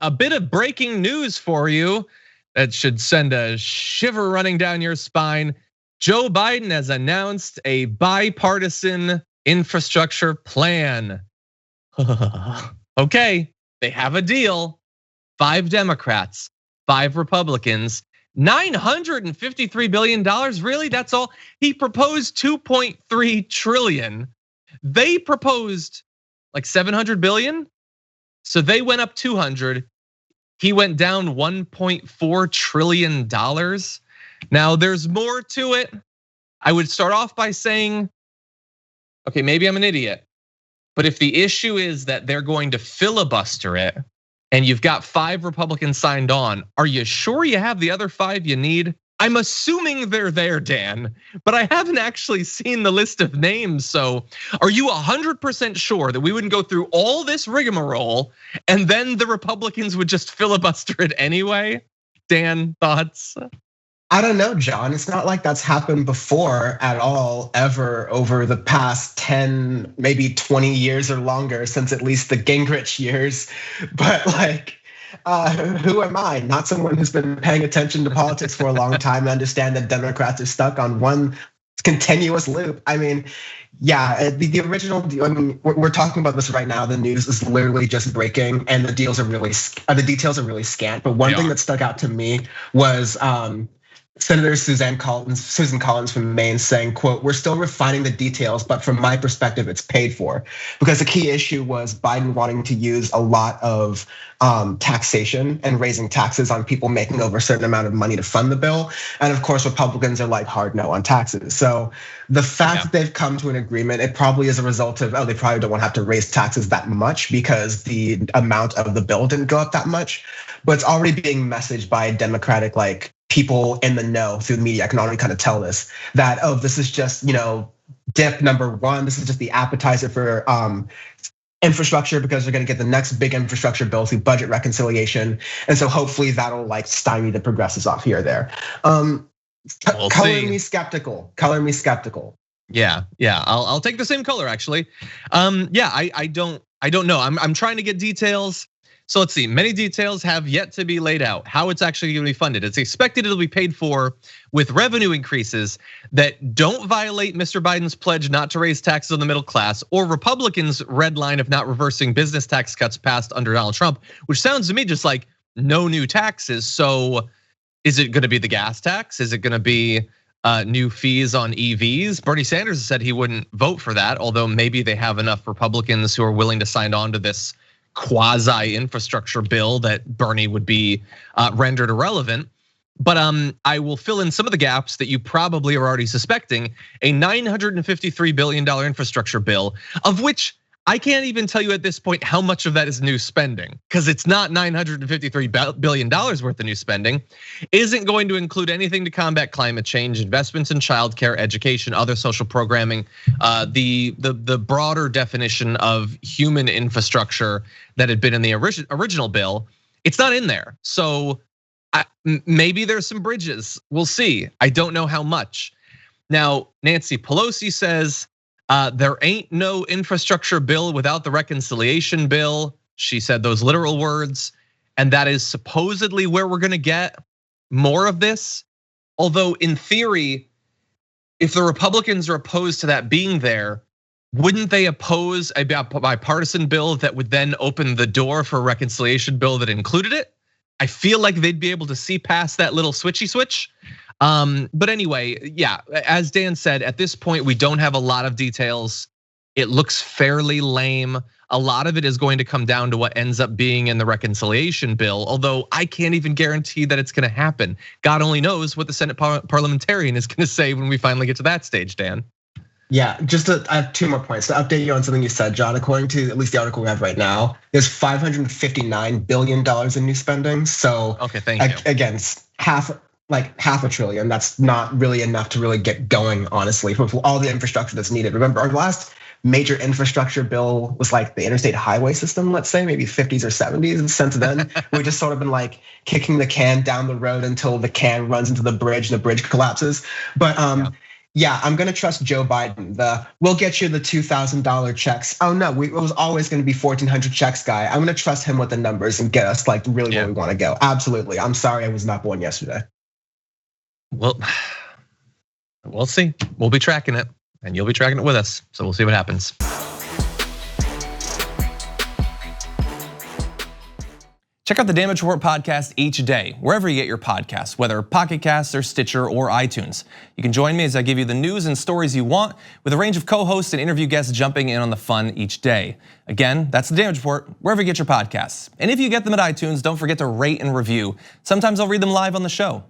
a bit of breaking news for you that should send a shiver running down your spine. Joe Biden has announced a bipartisan infrastructure plan. Okay, they have a deal. 5 Democrats, 5 Republicans, $953 billion. Really, that's all? He proposed 2.3 trillion. They proposed like 700 billion. So they went up 200. He went down $1.4 trillion. Now there's more to it. I would start off by saying, okay, maybe I'm an idiot, but if the issue is that they're going to filibuster it and you've got 5 Republicans signed on, are you sure you have the other 5 you need? I'm assuming they're there, Dan, but I haven't actually seen the list of names. So are you 100% sure that we wouldn't go through all this rigmarole and then the Republicans would just filibuster it anyway? Dan, thoughts? I don't know, John. It's not like that's happened before at all, ever over the past 10, maybe 20 years or longer, since at least the Gingrich years. But like, who am I? Not someone who's been paying attention to politics for a long time to understand that Democrats are stuck on one continuous loop. I mean, yeah, the original. I mean, we're talking about this right now. The news is literally just breaking, and the details are really scant. But one thing that stuck out to me was Senator Susan Collins from Maine saying, quote, "We're still refining the details, but from my perspective, it's paid for." Because the key issue was Biden wanting to use a lot of taxation and raising taxes on people making over a certain amount of money to fund the bill. And of course, Republicans are like hard no on taxes. So the fact that they've come to an agreement, it probably is a result of, they probably don't want to have to raise taxes that much because the amount of the bill didn't go up that much. But it's already being messaged by Democratic like people in the know through the media. I can already kind of tell this, that, this is just, dip number 1. This is just the appetizer for infrastructure because they're gonna get the next big infrastructure bill through budget reconciliation. And so hopefully that'll like stymie the progressives off here or there. Color me skeptical. Yeah, I'll take the same color actually. Yeah, I don't know. I'm trying to get details. So let's see, many details have yet to be laid out. How it's actually gonna be funded. It's expected it'll be paid for with revenue increases that don't violate Mr. Biden's pledge not to raise taxes on the middle class or Republicans' red line of not reversing business tax cuts passed under Donald Trump, which sounds to me just like no new taxes. So is it gonna be the gas tax? Is it gonna be new fees on EVs? Bernie Sanders said he wouldn't vote for that, although maybe they have enough Republicans who are willing to sign on to this quasi infrastructure bill that Bernie would be rendered irrelevant. But I will fill in some of the gaps that you probably are already suspecting. A $953 billion infrastructure bill, of which I can't even tell you at this point how much of that is new spending, because it's not $953 billion worth of new spending, isn't going to include anything to combat climate change, investments in childcare, education, other social programming, the broader definition of human infrastructure that had been in the original bill. It's not in there. So maybe there's some bridges. We'll see. I don't know how much. Now, Nancy Pelosi says, there ain't no infrastructure bill without the reconciliation bill. She said those literal words, and that is supposedly where we're gonna get more of this. Although in theory, if the Republicans are opposed to that being there, wouldn't they oppose a bipartisan bill that would then open the door for a reconciliation bill that included it? I feel like they'd be able to see past that little switchy switch. But anyway, yeah, as Dan said, at this point, we don't have a lot of details. It looks fairly lame. A lot of it is going to come down to what ends up being in the reconciliation bill, although I can't even guarantee that it's gonna happen. God only knows what the Senate parliamentarian is gonna say when we finally get to that stage, Dan. Yeah, I have 2 more points to update you on something you said, John. According to at least the article we have right now, there's $559 billion in new spending. So okay, thank you. Again, half a trillion. That's not really enough to really get going, honestly, for all the infrastructure that's needed. Remember, our last major infrastructure bill was like the interstate highway system, let's say, maybe 50s or 70s. And since then, we've just sort of been like kicking the can down the road until the can runs into the bridge and the bridge collapses. But Yeah, I'm gonna trust Joe Biden. We'll get you the $2,000 checks. Oh no, it was always gonna be 1,400 checks guy. I'm gonna trust him with the numbers and get us like really where we want to go. Absolutely. I'm sorry I was not born yesterday. Well, we'll see. We'll be tracking it, and you'll be tracking it with us. So we'll see what happens. Check out the Damage Report podcast each day, wherever you get your podcasts, whether Pocket Casts or Stitcher or iTunes. You can join me as I give you the news and stories you want, with a range of co-hosts and interview guests jumping in on the fun each day. Again, that's the Damage Report, wherever you get your podcasts. And if you get them at iTunes, don't forget to rate and review. Sometimes I'll read them live on the show.